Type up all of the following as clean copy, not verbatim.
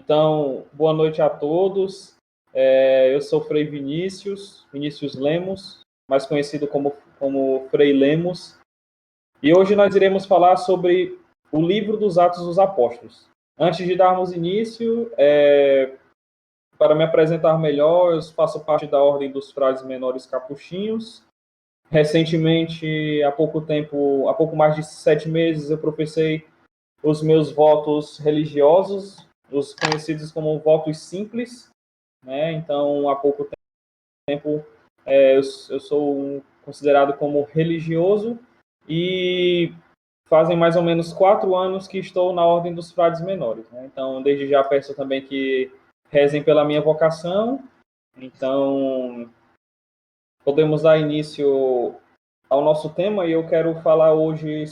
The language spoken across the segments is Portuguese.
Então, boa noite a todos. Eu sou Frei Vinícius Lemos, mais conhecido como Frei Lemos. E hoje nós iremos falar sobre o livro dos Atos dos Apóstolos. Antes de darmos início, para me apresentar melhor, eu faço parte da Ordem dos Frades Menores Capuchinhos. Recentemente, há pouco mais de 7 meses, eu professei os meus votos religiosos, os conhecidos como votos simples, né? Então, há pouco tempo, eu sou considerado como religioso e fazem mais ou menos 4 anos que estou na Ordem dos Frades Menores, né? Então, desde já peço também que rezem pela minha vocação. Então, podemos dar início ao nosso tema e eu quero falar hoje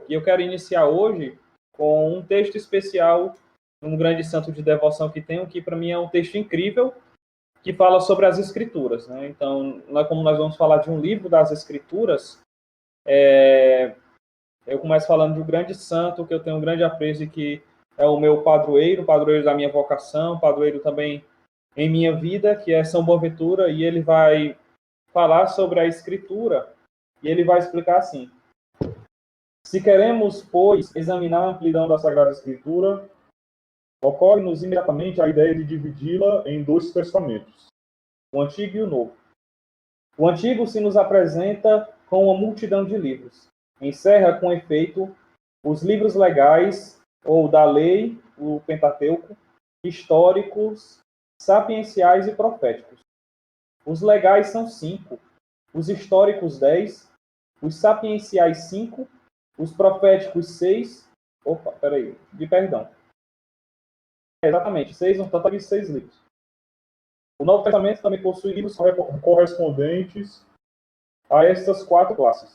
eu quero iniciar hoje com um texto especial, um grande santo de devoção que tenho, que para mim é um texto incrível, que fala sobre as Escrituras, né? Então, como nós vamos falar de um livro das Escrituras, eu começo falando de um grande santo que eu tenho um grande apreço e que é o meu padroeiro da minha vocação, padroeiro também em minha vida, que é São Boaventura, e ele vai falar sobre a Escritura, e ele vai explicar assim: se queremos, pois, examinar a amplidão da Sagrada Escritura, ocorre-nos imediatamente a ideia de dividi-la em 2 testamentos, o Antigo e o Novo. O Antigo se nos apresenta com uma multidão de livros. Encerra, com efeito, os livros legais, ou da lei, o Pentateuco, históricos, sapienciais e proféticos. Os legais são 5, os históricos 10, os sapienciais 5, os proféticos 6. Opa, peraí, perdão. Exatamente, 6, um total de 6 livros. O Novo Testamento também possui livros correspondentes a estas 4 classes.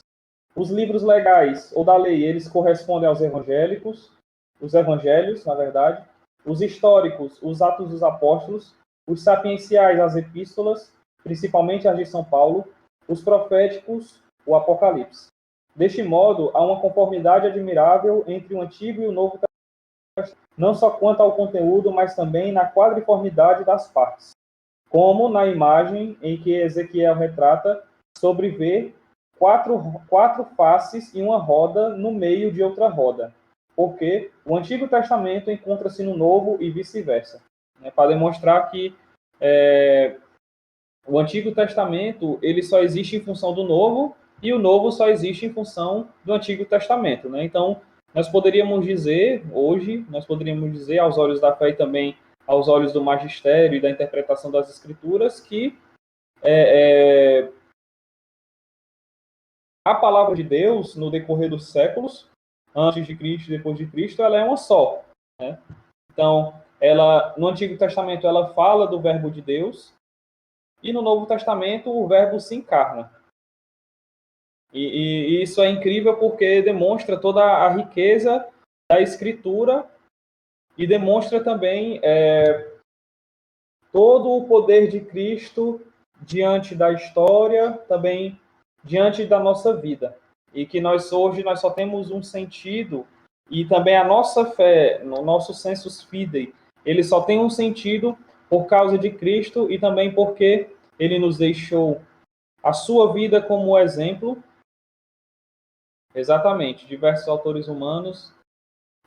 Os livros legais, ou da lei, eles correspondem aos evangélicos, os evangelhos, na verdade. Os históricos, os Atos dos Apóstolos. Os sapienciais, as epístolas, principalmente as de São Paulo. Os proféticos, o Apocalipse. Deste modo, há uma conformidade admirável entre o Antigo e o Novo Testamento, não só quanto ao conteúdo, mas também na quadriformidade das partes, como na imagem em que Ezequiel retrata sobre ver quatro faces e uma roda no meio de outra roda, porque o Antigo Testamento encontra-se no Novo e vice-versa, né, para demonstrar que o Antigo Testamento ele só existe em função do Novo e o Novo só existe em função do Antigo Testamento, né? Então, nós poderíamos dizer, aos olhos da fé e também aos olhos do magistério e da interpretação das Escrituras, que a palavra de Deus, no decorrer dos séculos, antes de Cristo e depois de Cristo, ela é uma só, né? Então, no Antigo Testamento, ela fala do verbo de Deus, e no Novo Testamento, o verbo se encarna. E isso é incrível porque demonstra toda a riqueza da Escritura e demonstra também todo o poder de Cristo diante da história, também diante da nossa vida. E que hoje nós só temos um sentido, e também a nossa fé, no nosso sensus fidei, ele só tem um sentido por causa de Cristo e também porque ele nos deixou a sua vida como exemplo. Exatamente, diversos autores humanos,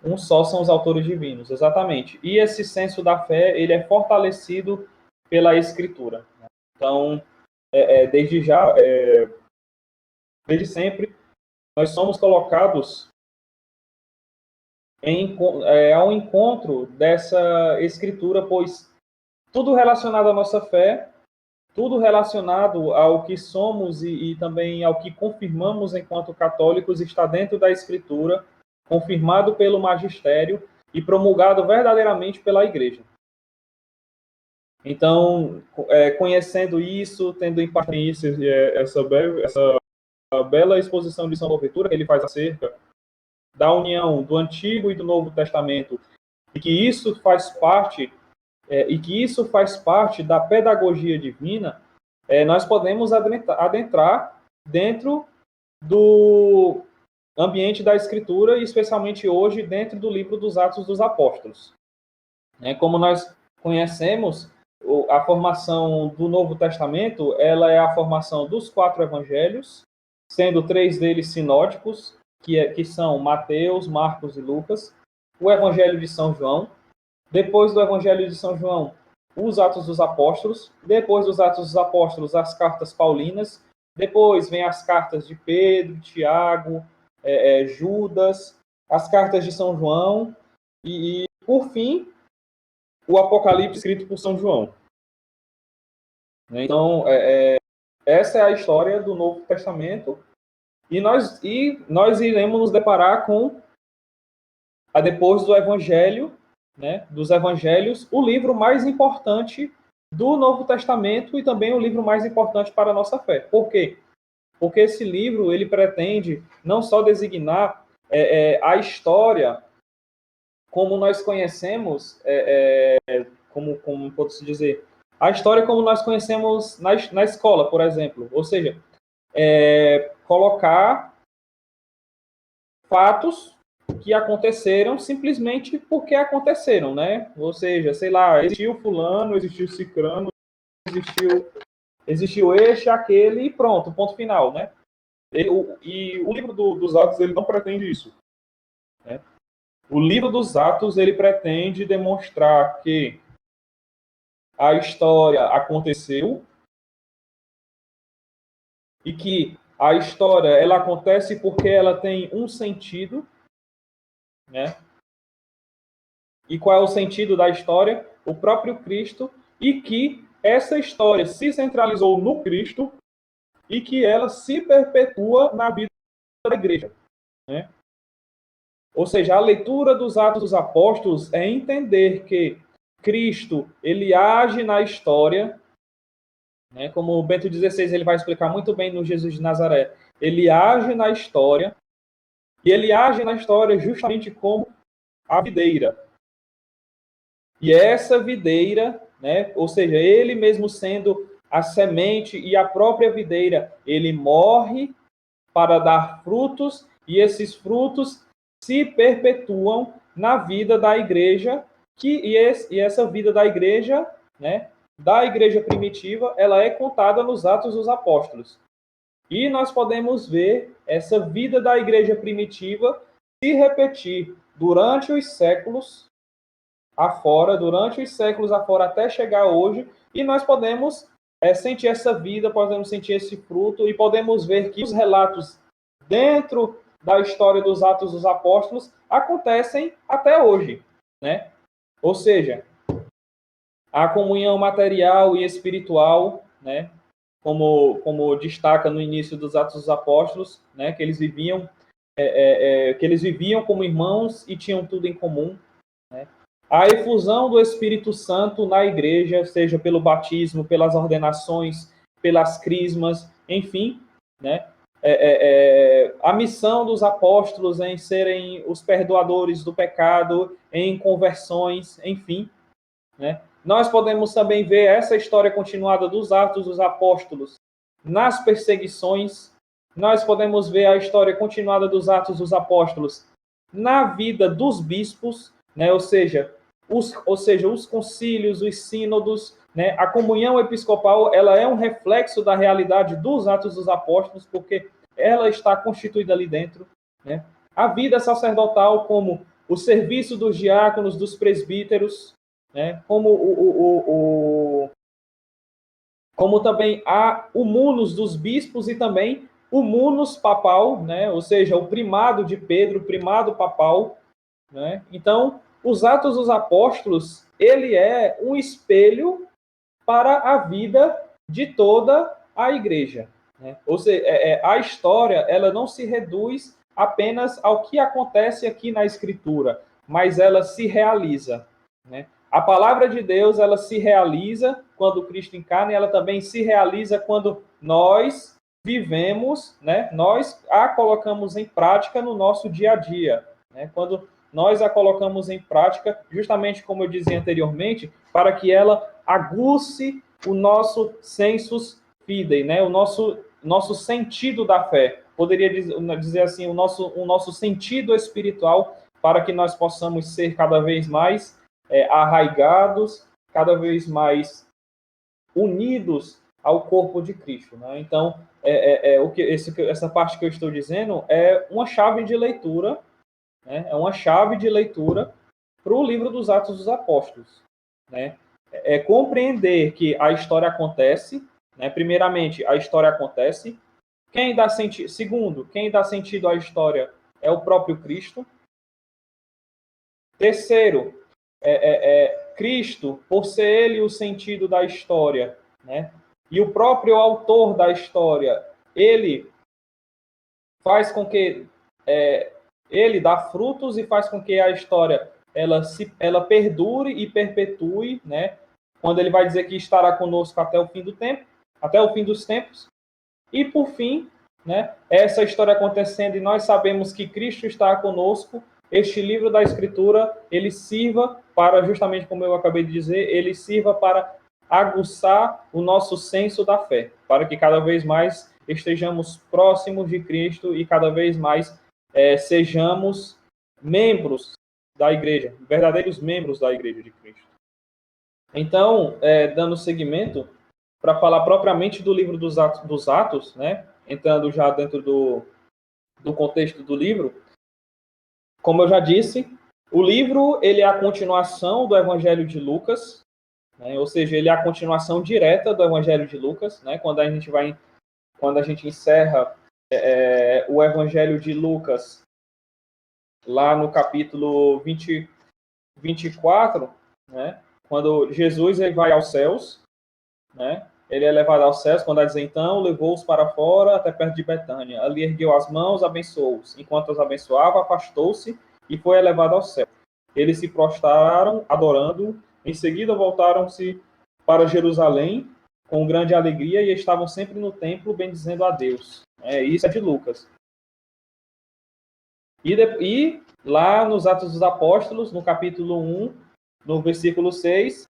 um só são os autores divinos, exatamente. E esse senso da fé, ele é fortalecido pela Escritura. Então, desde sempre, nós somos colocados ao encontro dessa Escritura, pois tudo relacionado à nossa fé, tudo relacionado ao que somos e também ao que confirmamos enquanto católicos está dentro da Escritura, confirmado pelo magistério e promulgado verdadeiramente pela Igreja. Então, conhecendo isso, tendo em parte isso, essa bela exposição de São Boaventura que ele faz acerca da união do Antigo e do Novo Testamento, e que isso faz parte da pedagogia divina, nós podemos adentrar dentro do ambiente da Escritura, e especialmente hoje dentro do livro dos Atos dos Apóstolos. né? Como nós conhecemos, a formação do Novo Testamento, ela é a formação dos 4 evangelhos, sendo 3 deles sinóticos, que são Mateus, Marcos e Lucas, o Evangelho de São João, depois do Evangelho de São João, os Atos dos Apóstolos, depois dos Atos dos Apóstolos, as cartas paulinas, depois vem as cartas de Pedro, Tiago, Judas, as cartas de São João, e por fim, o Apocalipse escrito por São João. Então, essa é a história do Novo Testamento, e nós iremos nos deparar com, depois do Evangelho, né, dos Evangelhos, o livro mais importante do Novo Testamento e também o livro mais importante para a nossa fé. Por quê? Porque esse livro ele pretende não só designar a história como nós conhecemos, como pode-se dizer, a história como nós conhecemos na escola, por exemplo. Ou seja, colocar fatos que aconteceram simplesmente porque aconteceram, né? Ou seja, sei lá, existiu fulano, existiu cicrano, existiu este, aquele e pronto, ponto final, né? E o livro dos Atos ele não pretende isso, né? O livro dos Atos ele pretende demonstrar que a história aconteceu e que a história ela acontece porque ela tem um sentido, né? E qual é o sentido da história? O próprio Cristo, e que essa história se centralizou no Cristo e que ela se perpetua na vida da igreja, né? Ou seja, a leitura dos Atos dos Apóstolos é entender que Cristo ele age na história, né? Como o Bento XVI ele vai explicar muito bem no Jesus de Nazaré, ele age na história e ele age na história justamente como a videira. E essa videira, né, ou seja, ele mesmo sendo a semente e a própria videira, ele morre para dar frutos, e esses frutos se perpetuam na vida da igreja, e essa vida da igreja, né, da igreja primitiva, ela é contada nos Atos dos Apóstolos. E nós podemos ver essa vida da igreja primitiva se repetir durante os séculos afora, até chegar hoje, e nós podemos sentir essa vida, podemos sentir esse fruto, e podemos ver que os relatos dentro da história dos Atos dos Apóstolos acontecem até hoje, né? Ou seja, a comunhão material e espiritual, né? Como destaca no início dos Atos dos Apóstolos, né? Que eles viviam como irmãos e tinham tudo em comum, né? A efusão do Espírito Santo na igreja, seja pelo batismo, pelas ordenações, pelas crismas, enfim, né? A missão dos apóstolos em serem os perdoadores do pecado, em conversões, enfim, né? Nós podemos também ver essa história continuada dos Atos dos Apóstolos nas perseguições. Nós podemos ver a história continuada dos Atos dos Apóstolos na vida dos bispos, né? Ou seja, os concílios, os sínodos, né? A comunhão episcopal, ela é um reflexo da realidade dos Atos dos Apóstolos, porque ela está constituída ali dentro, né? A vida sacerdotal, como o serviço dos diáconos, dos presbíteros, né? Como também o munus dos bispos e também o munus papal, né? Ou seja, o primado de Pedro, o primado papal, né? Então, os Atos dos Apóstolos, ele é um espelho para a vida de toda a igreja, né? Ou seja, a história ela não se reduz apenas ao que acontece aqui na Escritura, mas ela se realiza, né? A palavra de Deus ela se realiza quando Cristo encarna, e ela também se realiza quando nós vivemos, né? Nós a colocamos em prática no nosso dia a dia, né? Quando nós a colocamos em prática, justamente como eu dizia anteriormente, para que ela aguce o nosso sensus fidei, né? O nosso sentido da fé. Poderia dizer assim, o nosso sentido espiritual, para que nós possamos ser cada vez mais arraigados, cada vez mais unidos ao corpo de Cristo. Né? Então, essa parte que eu estou dizendo é uma chave de leitura, né? É uma chave de leitura para o livro dos Atos dos Apóstolos. Né? É compreender que a história acontece, né? Primeiramente, a história acontece. Quem dá sentido? Segundo, quem dá sentido à história é o próprio Cristo. Terceiro, Cristo, por ser ele o sentido da história, né? E o próprio autor da história, ele faz com que ele dá frutos e faz com que a história ela perdure e perpetue, né? Quando ele vai dizer que estará conosco até o fim do tempo, até o fim dos tempos. E por fim, né? Essa história acontecendo e nós sabemos que Cristo está conosco. Este livro da Escritura, ele sirva para, justamente como eu acabei de dizer, ele sirva para aguçar o nosso senso da fé, para que cada vez mais estejamos próximos de Cristo e cada vez mais sejamos membros da igreja, verdadeiros membros da igreja de Cristo. Então, dando seguimento, para falar propriamente do livro dos Atos, né? Entrando já dentro do contexto do livro, como eu já disse, o livro ele é a continuação do Evangelho de Lucas, né? Ou seja, ele é a continuação direta do Evangelho de Lucas, né? Quando a gente encerra o Evangelho de Lucas lá no capítulo 24, né? Quando Jesus ele vai aos céus, né? Ele é levado aos céus, quando diz então, levou-os para fora até perto de Betânia. Ali ergueu as mãos, abençoou-os. Enquanto os abençoava, afastou-se e foi elevado ao céu. Eles se prostraram, adorando. Em seguida, voltaram-se para Jerusalém com grande alegria e estavam sempre no templo bendizendo a Deus. Isso é de Lucas. E lá nos Atos dos Apóstolos, no capítulo 1, no versículo 6,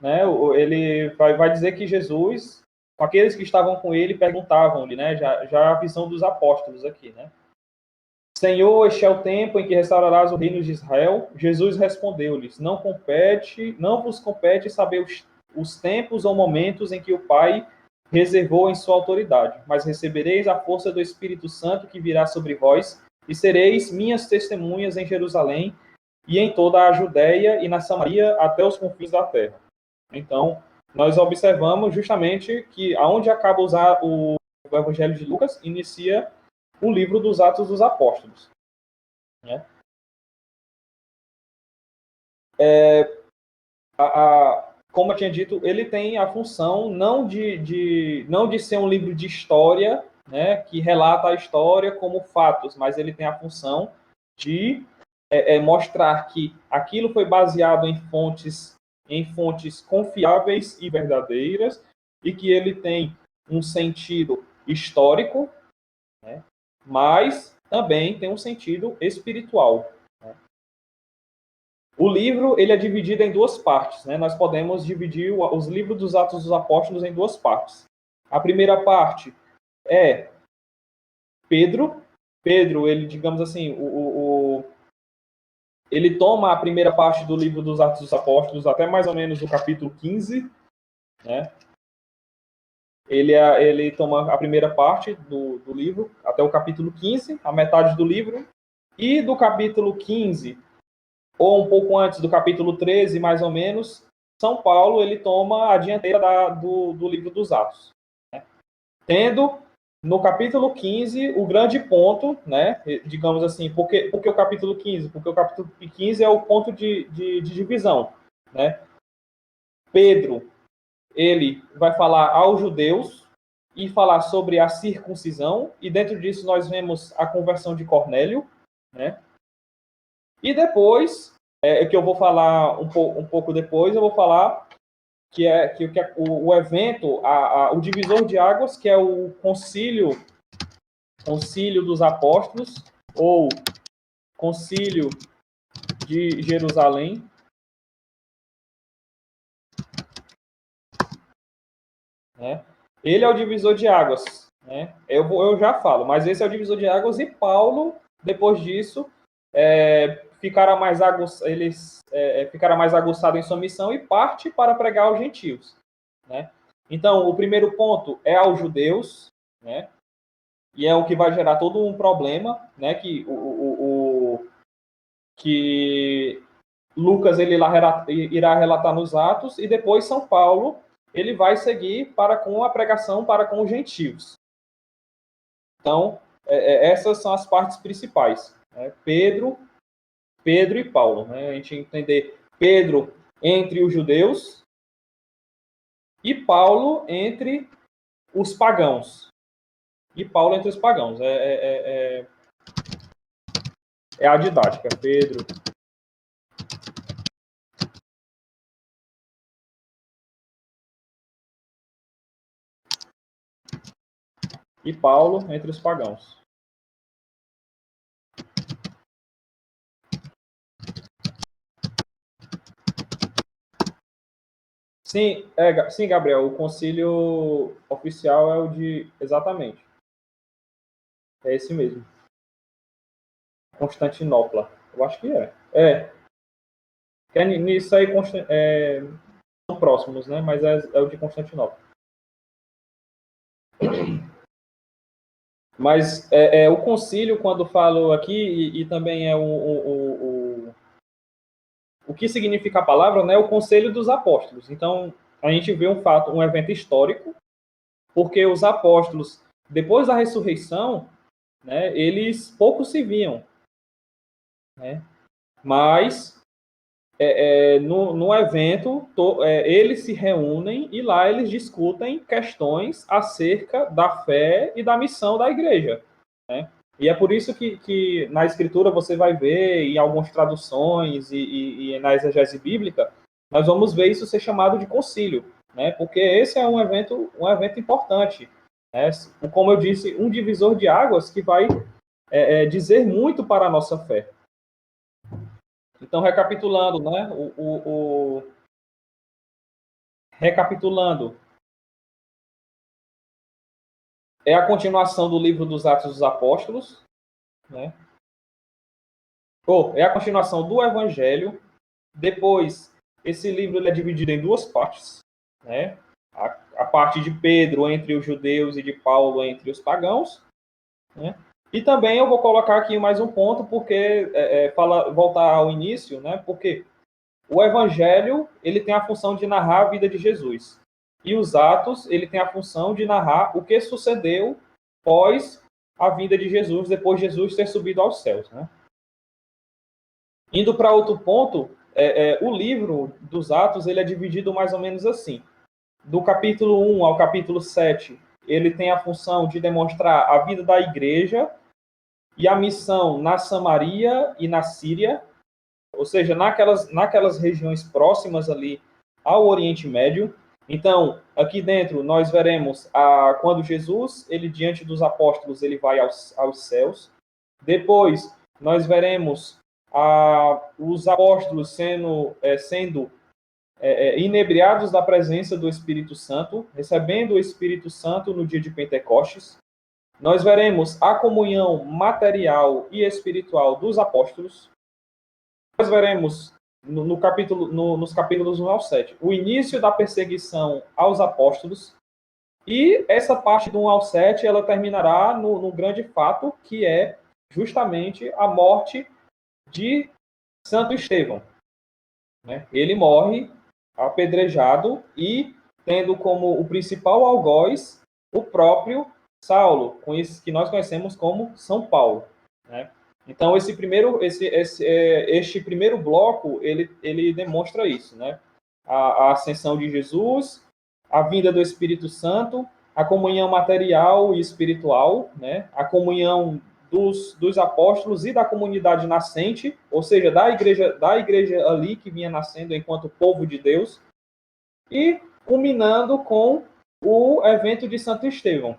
né, ele vai dizer que Jesus, com aqueles que estavam com ele, perguntavam-lhe, né, já a visão dos apóstolos aqui, né? Senhor, este é o tempo em que restaurarás o reino de Israel? Jesus respondeu-lhes, não vos compete saber os tempos ou momentos em que o Pai reservou em sua autoridade, mas recebereis a força do Espírito Santo que virá sobre vós e sereis minhas testemunhas em Jerusalém e em toda a Judéia e na Samaria até os confins da terra. Então, nós observamos justamente que aonde acaba o Evangelho de Lucas, inicia o livro dos Atos dos Apóstolos. Né? Como eu tinha dito, ele tem a função não de ser um livro de história, né, que relata a história como fatos, mas ele tem a função de mostrar que aquilo foi baseado em fontes confiáveis e verdadeiras e que ele tem um sentido histórico, né, mas também tem um sentido espiritual. Né? O livro ele é dividido em duas partes. Né? Nós podemos dividir os livros dos Atos dos Apóstolos em duas partes. A primeira parte é Pedro. Pedro, ele, digamos assim, ele toma a primeira parte do livro dos Atos dos Apóstolos até mais ou menos o capítulo 15, né? Ele toma a primeira parte do livro até o capítulo 15, a metade do livro, e do capítulo 15, ou um pouco antes do capítulo 13, mais ou menos, São Paulo ele toma a dianteira do livro dos Atos. Né? Tendo no capítulo 15, o grande ponto, né, digamos assim, por que o capítulo 15? Porque o capítulo 15 é o ponto de divisão. Né? Pedro, ele vai falar aos judeus e falar sobre a circuncisão, e dentro disso nós vemos a conversão de Cornélio. Né? E depois, que eu vou falar um pouco depois, eu vou falar que o evento, o divisor de águas, que é o concílio dos apóstolos, ou concílio de Jerusalém. Né? Ele é o divisor de águas. Né? Eu já falo, mas esse é o divisor de águas, e Paulo, depois disso, ficará mais aguçado em sua missão e parte para pregar aos gentios, né? Então, o primeiro ponto é aos judeus, né? E é o que vai gerar todo um problema, né? Que Lucas ele irá relatar nos Atos, e depois São Paulo ele vai seguir para com a pregação para com os gentios. Então, essas são as partes principais, né? Pedro e Paulo, né? A gente entender Pedro entre os judeus e Paulo entre os pagãos. É a didática. Pedro e Paulo entre os pagãos. Sim, Gabriel, o concílio oficial é o de... Exatamente. É esse mesmo. Constantinopla. Eu acho que é. Nisso aí são próximos, né? Mas é o de Constantinopla. Mas o concílio, quando falo aqui, e também é o que significa a palavra, né? O conselho dos apóstolos. Então, a gente vê um evento histórico, porque os apóstolos, depois da ressurreição, né, eles pouco se viam, né? Mas no evento eles se reúnem e lá eles discutem questões acerca da fé e da missão da igreja, né? E é por isso que na escritura você vai ver, em algumas traduções e na exegese bíblica, nós vamos ver isso ser chamado de concílio, né? Porque esse é um evento importante, né? Como eu disse, um divisor de águas que vai dizer muito para a nossa fé. Então, recapitulando, né? Recapitulando, é a continuação do livro dos Atos dos Apóstolos, né? É a continuação do Evangelho. Depois, esse livro ele é dividido em duas partes, né? A parte de Pedro entre os judeus e de Paulo entre os pagãos, né? E também eu vou colocar aqui mais um ponto, porque voltar ao início, né? Porque o Evangelho ele tem a função de narrar a vida de Jesus. E os Atos ele tem a função de narrar o que sucedeu pós a vinda de Jesus, depois de Jesus ter subido aos céus, né? Indo para outro ponto, o livro dos Atos ele é dividido mais ou menos assim. Do capítulo 1 ao capítulo 7, ele tem a função de demonstrar a vida da igreja e a missão na Samaria e na Síria, ou seja, naquelas regiões próximas ali ao Oriente Médio. Então, aqui dentro, nós veremos quando Jesus, ele diante dos apóstolos, ele vai aos céus. Depois, nós veremos os apóstolos sendo inebriados da presença do Espírito Santo, recebendo o Espírito Santo no dia de Pentecostes. Nós veremos a comunhão material e espiritual dos apóstolos. Nós veremos nos capítulos 1 ao 7 o início da perseguição aos apóstolos. E essa parte do 1 ao 7 ela terminará no grande fato, que é justamente a morte de Santo Estevão, né? Ele morre apedrejado e tendo como o principal algoz o próprio Saulo, que nós conhecemos como São Paulo, né? Então este primeiro bloco ele demonstra isso, né? A ascensão de Jesus, a vinda do Espírito Santo, a comunhão material e espiritual, né? A comunhão dos apóstolos e da comunidade nascente, ou seja, da igreja ali que vinha nascendo enquanto povo de Deus, e culminando com o evento de Santo Estevão,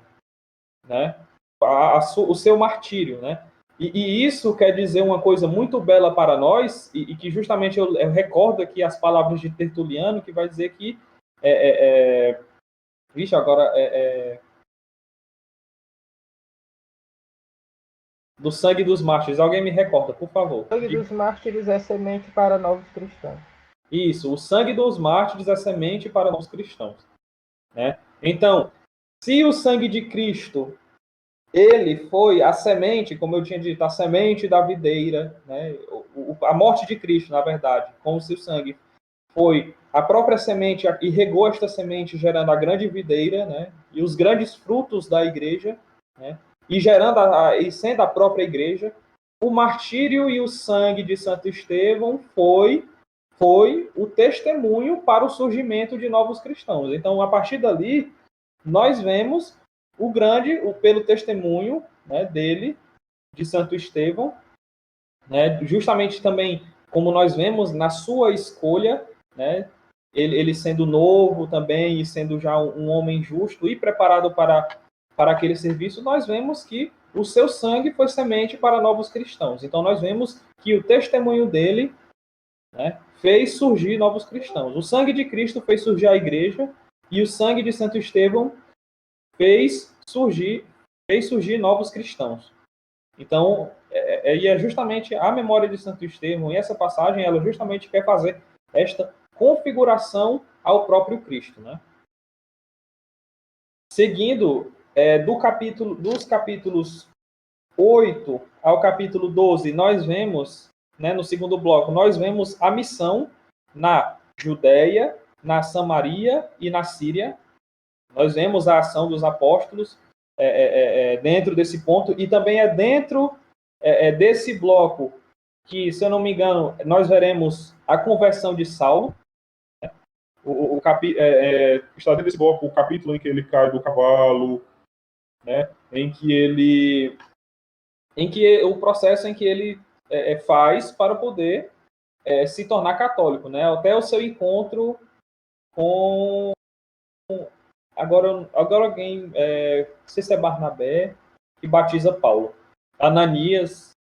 né? O seu martírio, né? E isso quer dizer uma coisa muito bela para nós, e que justamente eu recordo aqui as palavras de Tertuliano, que vai dizer que vixe, agora Do sangue dos mártires. Alguém me recorda, por favor. O sangue dos mártires é semente para novos cristãos. Isso, o sangue dos mártires é semente para novos cristãos. Né? Então, se o sangue de Cristo, ele foi a semente, como eu tinha dito, a semente da videira, né? A morte de Cristo, na verdade, com o seu sangue, foi a própria semente e regou esta semente, gerando a grande videira, né? E os grandes frutos da igreja, né? E gerando e sendo a própria igreja. O martírio e o sangue de Santo Estevão foi o testemunho para o surgimento de novos cristãos. Então, a partir dali, nós vemos pelo testemunho, né, dele, de Santo Estevão, né, justamente também como nós vemos na sua escolha, né, ele sendo novo também e sendo já um homem justo e preparado para aquele serviço, nós vemos que o seu sangue foi semente para novos cristãos. Então, nós vemos que o testemunho dele, né, fez surgir novos cristãos. O sangue de Cristo fez surgir a igreja e o sangue de Santo Estevão fez surgir novos cristãos. Então, e é justamente a memória de Santo Estevão, e essa passagem, ela justamente quer fazer esta configuração ao próprio Cristo. Né? Seguindo, dos capítulos 8 ao capítulo 12, nós vemos, né, no segundo bloco, nós vemos a missão na Judéia, na Samaria e na Síria. Nós vemos a ação dos apóstolos dentro desse ponto, e também é dentro desse bloco que, se eu não me engano, nós veremos a conversão de Saulo. Está dentro desse bloco o capítulo em que ele cai do cavalo, né? O processo em que ele faz para poder se tornar católico, né? Até o seu encontro com agora alguém, não sei se é Barnabé, que batiza Paulo. Ananias,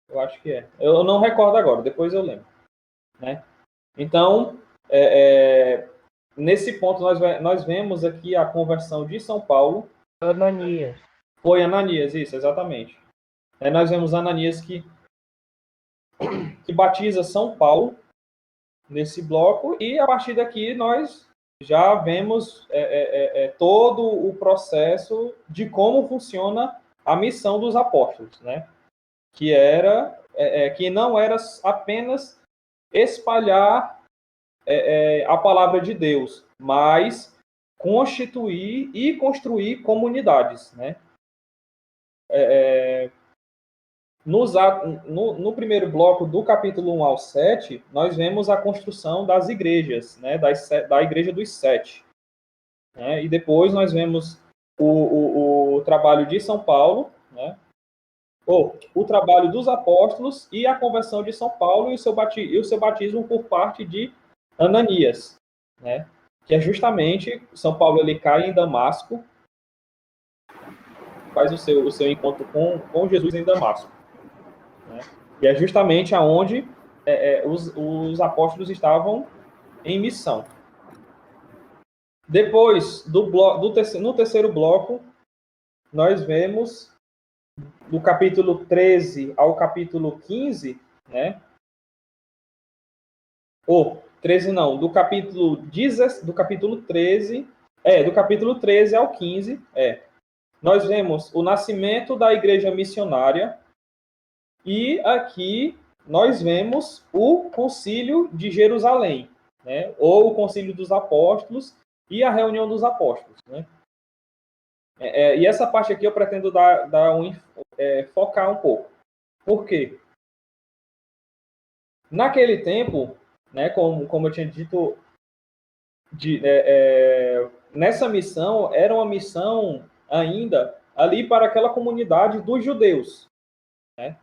eu acho que é. Eu não recordo agora, depois eu lembro. Né? Então, nesse ponto, nós vemos aqui a conversão de São Paulo. Ananias. Foi Ananias, isso, exatamente. Nós vemos Ananias que batiza São Paulo nesse bloco, e a partir daqui nós já vemos todo o processo de como funciona a missão dos apóstolos, né? Que não era apenas espalhar a palavra de Deus, mas constituir e construir comunidades, né? No primeiro bloco, do capítulo 1 ao 7, nós vemos a construção das igrejas, né? Da igreja dos 7. Né? E depois nós vemos o trabalho de São Paulo, né? O trabalho dos apóstolos e a conversão de São Paulo e o seu batismo por parte de Ananias, né? Que é justamente São Paulo, ele cai em Damasco, faz o seu encontro com Jesus em Damasco, né? E é justamente aonde os apóstolos estavam em missão. Depois, no terceiro bloco, nós vemos do capítulo 13 ao capítulo 15, né? 13 não, do capítulo 13, do capítulo 13 ao 15, nós vemos o nascimento da igreja missionária, e aqui nós vemos o concílio de Jerusalém, né? Ou o concílio dos apóstolos e a reunião dos apóstolos, né? E essa parte aqui eu pretendo focar um pouco. Por quê? Naquele tempo, né, como eu tinha dito, nessa missão, era uma missão ainda ali para aquela comunidade dos judeus. Né?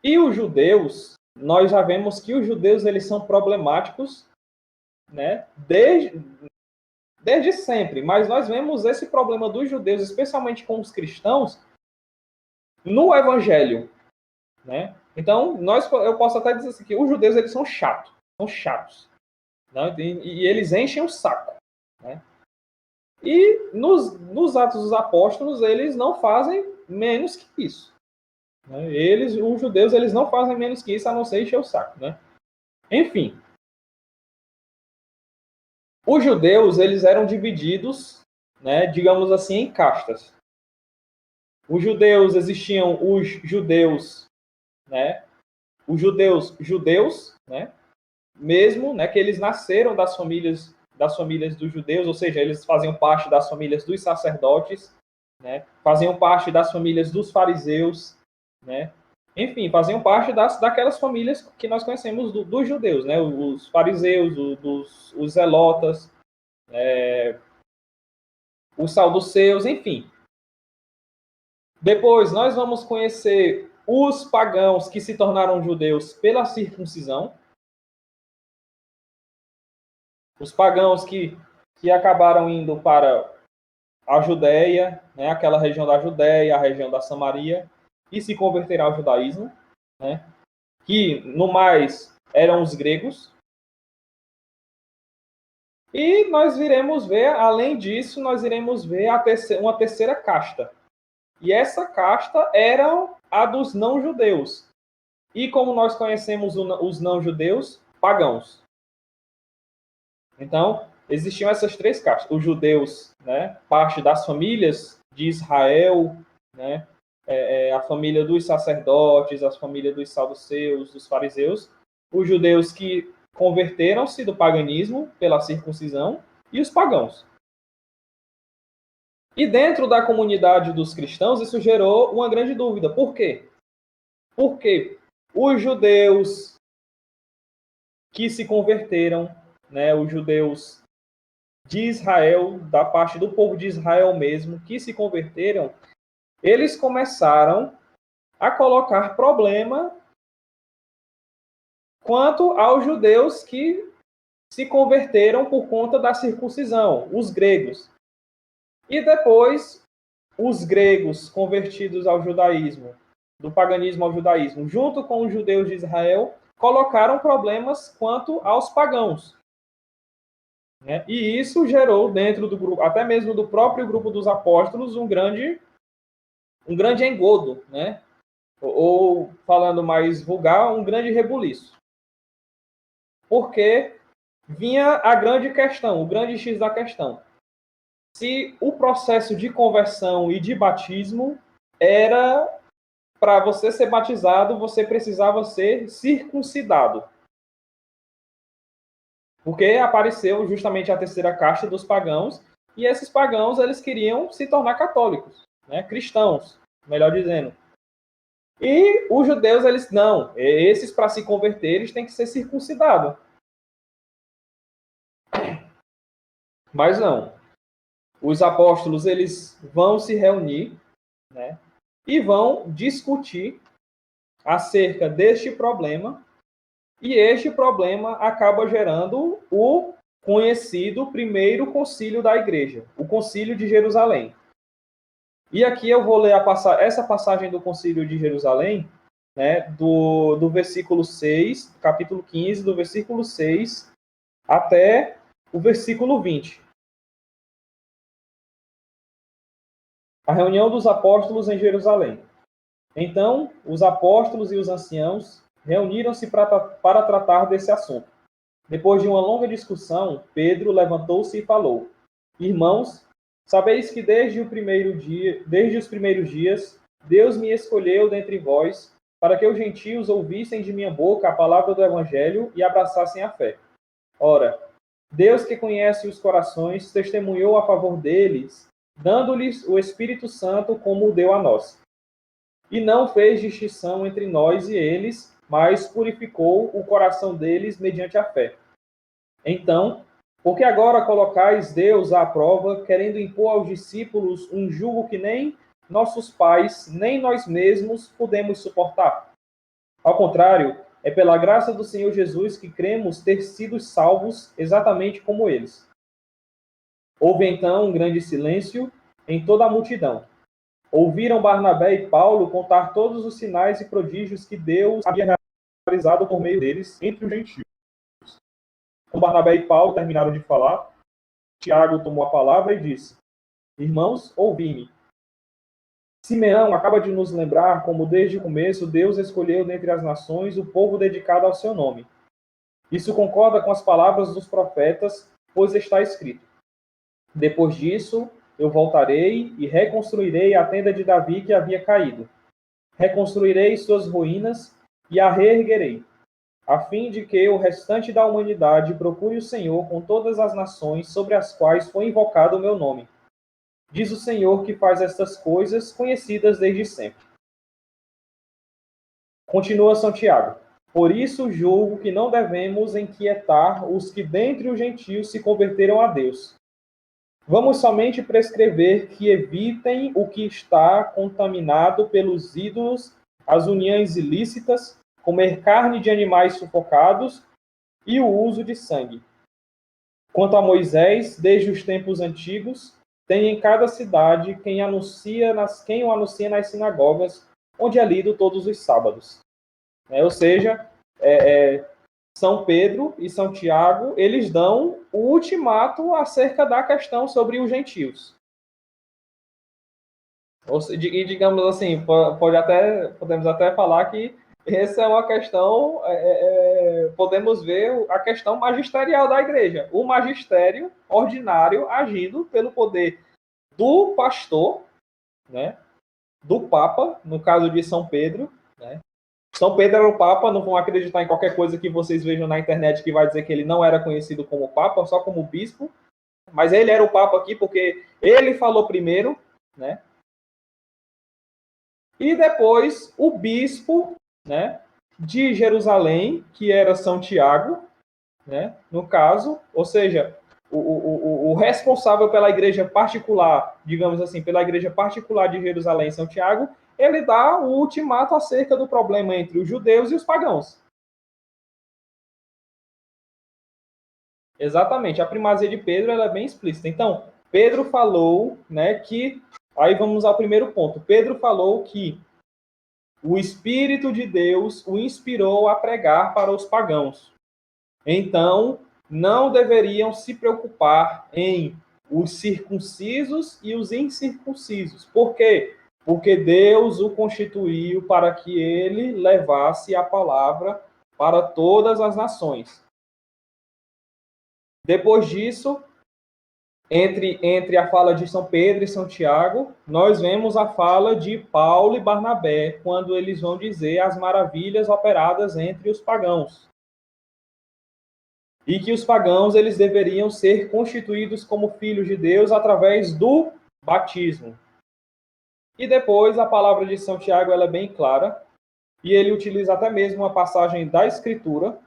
E os judeus, nós já vemos que os judeus eles são problemáticos, né, desde sempre, mas nós vemos esse problema dos judeus, especialmente com os cristãos, no Evangelho. Né? Então, eu posso até dizer assim, que os judeus eles são chatos. Né? E eles enchem o saco. Né? E nos Atos dos Apóstolos, eles não fazem menos que isso. Né? Os judeus, eles não fazem menos que isso, a não ser encher o saco. Né? Enfim, os judeus, eles eram divididos, né, digamos assim, em castas. Os judeus, existiam os judeus, né, judeus, né, mesmo, né, que eles nasceram das famílias dos judeus, ou seja, eles faziam parte das famílias dos sacerdotes, né, faziam parte das famílias dos fariseus, né, enfim, faziam parte daquelas famílias que nós conhecemos dos judeus, né, os fariseus, os zelotas, os saduceus, enfim. Depois nós vamos conhecer os pagãos que se tornaram judeus pela circuncisão, os pagãos que acabaram indo para a Judéia, né, aquela região da Judéia, a região da Samaria, e se converteram ao judaísmo, né, que no mais eram os gregos. E nós iremos ver, além disso, nós iremos ver uma terceira casta. E essa casta era a dos não-judeus. E como nós conhecemos os não-judeus, pagãos. Então, existiam essas três castas. Os judeus, né, parte das famílias de Israel, né, a família dos sacerdotes, a família dos saduceus, dos fariseus. Os judeus que converteram-se do paganismo pela circuncisão e os pagãos. E dentro da comunidade dos cristãos, isso gerou uma grande dúvida. Por quê? Porque os judeus que se converteram, né, os judeus de Israel, da parte do povo de Israel mesmo, que se converteram, eles começaram a colocar problema quanto aos judeus que se converteram por conta da circuncisão, os gregos. E depois, os gregos convertidos ao judaísmo, do paganismo ao judaísmo, junto com os judeus de Israel, colocaram problemas quanto aos pagãos. Né? E isso gerou dentro do grupo, até mesmo do próprio grupo dos apóstolos, um grande engodo, né? Ou falando mais vulgar, um grande rebuliço. Porque vinha a grande questão, o grande X da questão. Se o processo de conversão e de batismo era para você ser batizado, você precisava ser circuncidado. Porque apareceu justamente a terceira casta dos pagãos, e esses pagãos eles queriam se tornar católicos, né? Cristãos, melhor dizendo. E os judeus, eles não. Esses, para se converter, eles têm que ser circuncidados. Mas não. Os apóstolos, eles vão se reunir, né? E vão discutir acerca deste problema. E este problema acaba gerando o conhecido primeiro concílio da igreja, o concílio de Jerusalém. E aqui eu vou ler essa passagem do concílio de Jerusalém, né, do versículo 6, capítulo 15, do versículo 6 até o versículo 20. A reunião dos apóstolos em Jerusalém. Então, os apóstolos e os anciãos reuniram-se para tratar desse assunto. Depois de uma longa discussão, Pedro levantou-se e falou: Irmãos, sabeis que desde os primeiros dias, Deus me escolheu dentre vós para que os gentios ouvissem de minha boca a palavra do evangelho e abraçassem a fé. Ora, Deus que conhece os corações testemunhou a favor deles, dando-lhes o Espírito Santo como o deu a nós. E não fez distinção entre nós e eles, mas purificou o coração deles mediante a fé. Então, por que agora colocais Deus à prova, querendo impor aos discípulos um jugo que nem nossos pais, nem nós mesmos podemos suportar? Ao contrário, é pela graça do Senhor Jesus que cremos ter sido salvos exatamente como eles. Houve então um grande silêncio em toda a multidão. Ouviram Barnabé e Paulo contar todos os sinais e prodígios que Deus havia realizado por meio deles entre os gentios. Quando Barnabé e Paulo terminaram de falar, Tiago tomou a palavra e disse: Irmãos, ouvi-me. Simeão acaba de nos lembrar como desde o começo Deus escolheu dentre as nações o povo dedicado ao seu nome. Isso concorda com as palavras dos profetas, pois está escrito: depois disso, eu voltarei e reconstruirei a tenda de Davi que havia caído. Reconstruirei suas ruínas e a reerguerei, a fim de que o restante da humanidade procure o Senhor com todas as nações sobre as quais foi invocado o meu nome. Diz o Senhor que faz estas coisas conhecidas desde sempre. Continua São Tiago. Por isso julgo que não devemos inquietar os que dentre os gentios se converteram a Deus. Vamos somente prescrever que evitem o que está contaminado pelos ídolos, as uniões ilícitas, comer carne de animais sufocados e o uso de sangue. Quanto a Moisés, desde os tempos antigos, tem em cada cidade quem o anuncia nas sinagogas, onde é lido todos os sábados. Ou seja, São Pedro e São Tiago, eles dão o ultimato acerca da questão sobre os gentios. E digamos assim, podemos até falar que essa é uma questão, podemos ver a questão magisterial da igreja. O magistério ordinário agindo pelo poder do pastor, né, do Papa, no caso de São Pedro, né. São Pedro era o Papa, não vão acreditar em qualquer coisa que vocês vejam na internet que vai dizer que ele não era conhecido como Papa, só como Bispo. Mas ele era o Papa aqui porque ele falou primeiro, né? E depois o Bispo, né, de Jerusalém, que era São Tiago, né, no caso, ou seja, o responsável pela igreja particular, digamos assim, pela igreja particular de Jerusalém, São Tiago, ele dá o ultimato acerca do problema entre os judeus e os pagãos. Exatamente, a primazia de Pedro ela é bem explícita. Então, Pedro falou, né, que... Aí vamos ao primeiro ponto. Pedro falou que o Espírito de Deus o inspirou a pregar para os pagãos. Então, não deveriam se preocupar em os circuncisos e os incircuncisos. Por quê? Porque Deus o constituiu para que ele levasse a palavra para todas as nações. Depois disso, entre a fala de São Pedro e São Tiago, nós vemos a fala de Paulo e Barnabé, quando eles vão dizer as maravilhas operadas entre os pagãos. E que os pagãos eles deveriam ser constituídos como filhos de Deus através do batismo. E depois a palavra de São Tiago ela é bem clara, e ele utiliza até mesmo uma passagem da Escritura,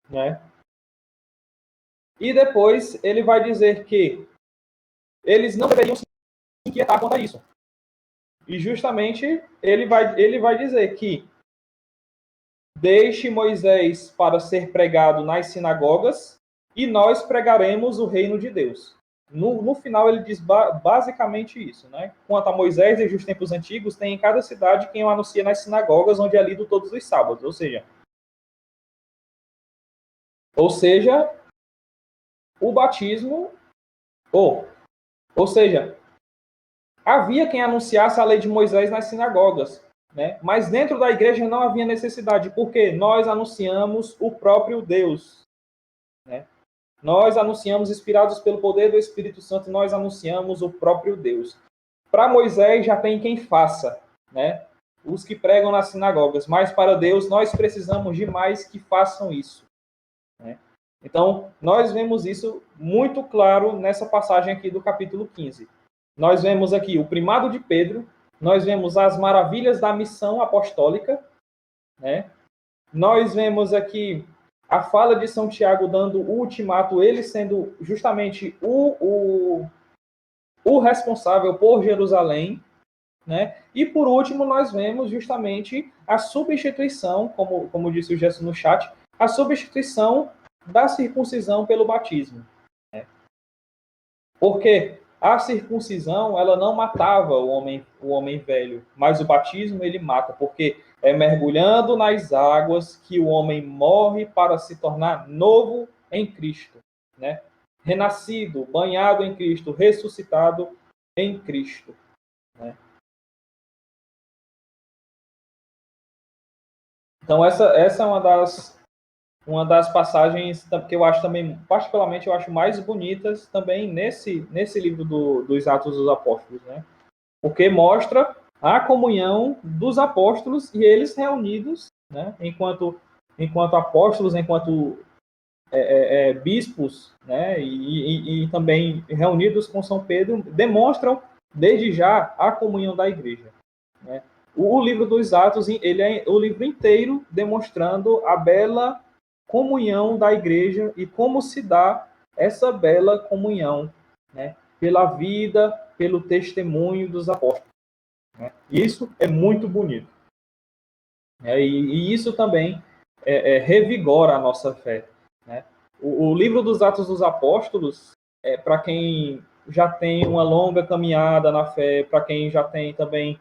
né? E depois ele vai dizer que eles não deveriam se inquietar quanto a isso. E justamente ele vai dizer que deixe Moisés para ser pregado nas sinagogas e nós pregaremos o reino de Deus. No final ele diz basicamente isso, né? Quanto a Moisés, desde os tempos antigos, tem em cada cidade quem o anuncia nas sinagogas, onde é lido todos os sábados. Ou seja, o batismo, ou seja, havia quem anunciasse a lei de Moisés nas sinagogas, né? Mas dentro da igreja não havia necessidade, porque nós anunciamos o próprio Deus, né? Nós anunciamos, inspirados pelo poder do Espírito Santo, nós anunciamos o próprio Deus. Para Moisés já tem quem faça, né? Os que pregam nas sinagogas, mas para Deus nós precisamos de mais que façam isso, né? Então, nós vemos isso muito claro nessa passagem aqui do capítulo 15. Nós vemos aqui o primado de Pedro, nós vemos as maravilhas da missão apostólica, né? Nós vemos aqui a fala de São Tiago dando o ultimato, ele sendo justamente o responsável por Jerusalém, né? E por último, nós vemos justamente a substituição, como disse o Gerson no chat, a substituição da circuncisão pelo batismo, né? Porque a circuncisão ela não matava o homem velho, mas o batismo ele mata, porque é mergulhando nas águas que o homem morre para se tornar novo em Cristo, né? Renascido, banhado em Cristo, ressuscitado em Cristo, né? Então, essa é uma das passagens que eu acho também, particularmente, eu acho mais bonitas também nesse livro dos Atos dos Apóstolos, né? Porque mostra a comunhão dos apóstolos e eles reunidos, né? Enquanto apóstolos, enquanto bispos, né? E também reunidos com São Pedro, demonstram desde já a comunhão da igreja, né? O livro dos Atos, ele é o livro inteiro demonstrando a bela comunhão da igreja e como se dá essa bela comunhão, né? Pela vida, pelo testemunho dos apóstolos, né? Isso é muito bonito, né? E isso também revigora a nossa fé, né? O livro dos Atos dos Apóstolos, para quem já tem uma longa caminhada na fé, para quem já tem também,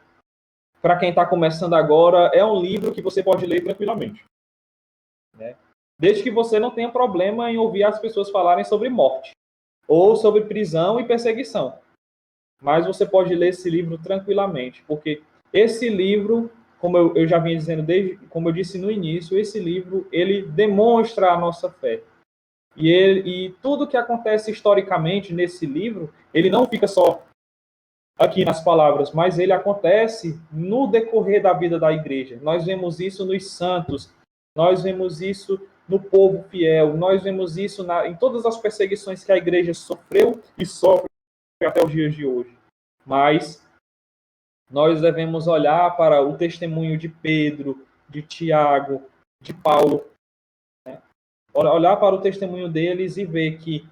para quem está começando agora, é um livro que você pode ler tranquilamente, né? Desde que você não tenha problema em ouvir as pessoas falarem sobre morte ou sobre prisão e perseguição. Mas você pode ler esse livro tranquilamente, porque esse livro, como eu já vinha dizendo, como eu disse no início, esse livro, ele demonstra a nossa fé. E tudo que acontece historicamente nesse livro, ele não fica só aqui nas palavras, mas ele acontece no decorrer da vida da igreja. Nós vemos isso nos santos, nós vemos isso no povo fiel, nós vemos isso em todas as perseguições que a igreja sofreu e sofre até os dias de hoje. Mas nós devemos olhar para o testemunho de Pedro, de Tiago, de Paulo, né? Olhar para o testemunho deles e ver que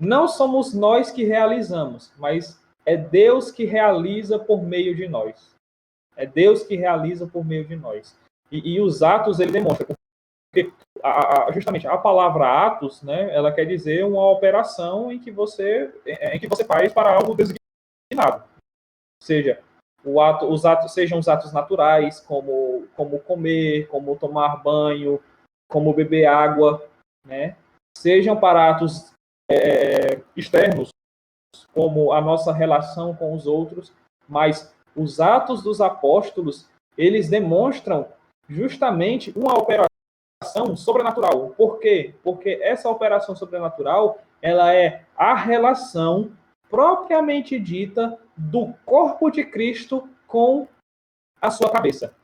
não somos nós que realizamos, mas é Deus que realiza por meio de nós. É Deus que realiza por meio de nós. E os atos, ele demonstra. Porque justamente a palavra atos, né, ela quer dizer uma operação em que você faz para algo designado. Ou seja, os atos sejam os atos naturais, como comer, como tomar banho, como beber água, né? Sejam para atos externos, como a nossa relação com os outros, mas os atos dos apóstolos, eles demonstram justamente uma operação sobrenatural. Por quê? Porque essa operação sobrenatural, ela é a relação propriamente dita do corpo de Cristo com a sua cabeça,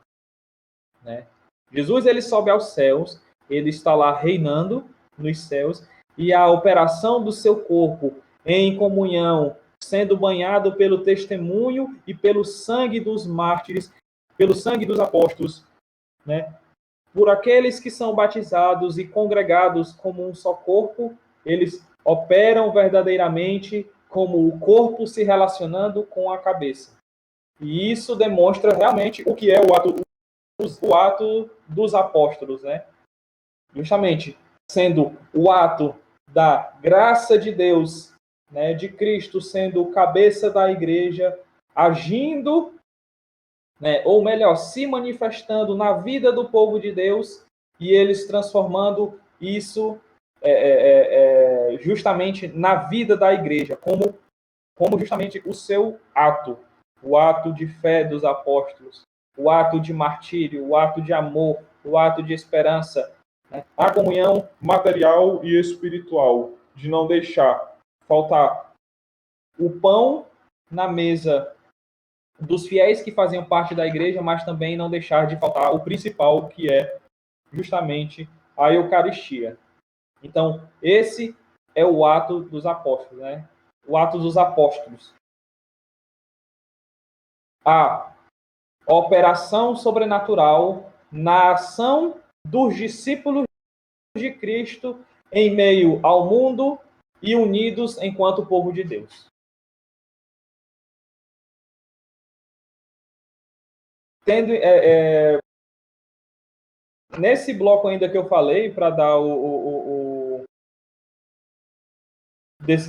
né? Jesus, ele sobe aos céus, ele está lá reinando nos céus, e a operação do seu corpo em comunhão, sendo banhado pelo testemunho e pelo sangue dos mártires, pelo sangue dos apóstolos, né? Por aqueles que são batizados e congregados como um só corpo, eles operam verdadeiramente como o corpo se relacionando com a cabeça. E isso demonstra realmente o que é o ato dos apóstolos, né? Justamente sendo o ato da graça de Deus, né, de Cristo sendo o cabeça da igreja, agindo, né, ou melhor, se manifestando na vida do povo de Deus e eles transformando isso justamente na vida da igreja, como justamente o seu ato, o ato de fé dos apóstolos, o ato de martírio, o ato de amor, o ato de esperança, né? A comunhão material e espiritual, de não deixar faltar o pão na mesa dos fiéis que faziam parte da igreja, mas também não deixar de faltar o principal, que é justamente a Eucaristia. Então, esse é o ato dos apóstolos, né? O ato dos apóstolos. A operação sobrenatural na ação dos discípulos de Cristo em meio ao mundo e unidos enquanto povo de Deus. Nesse bloco ainda que eu falei, para dar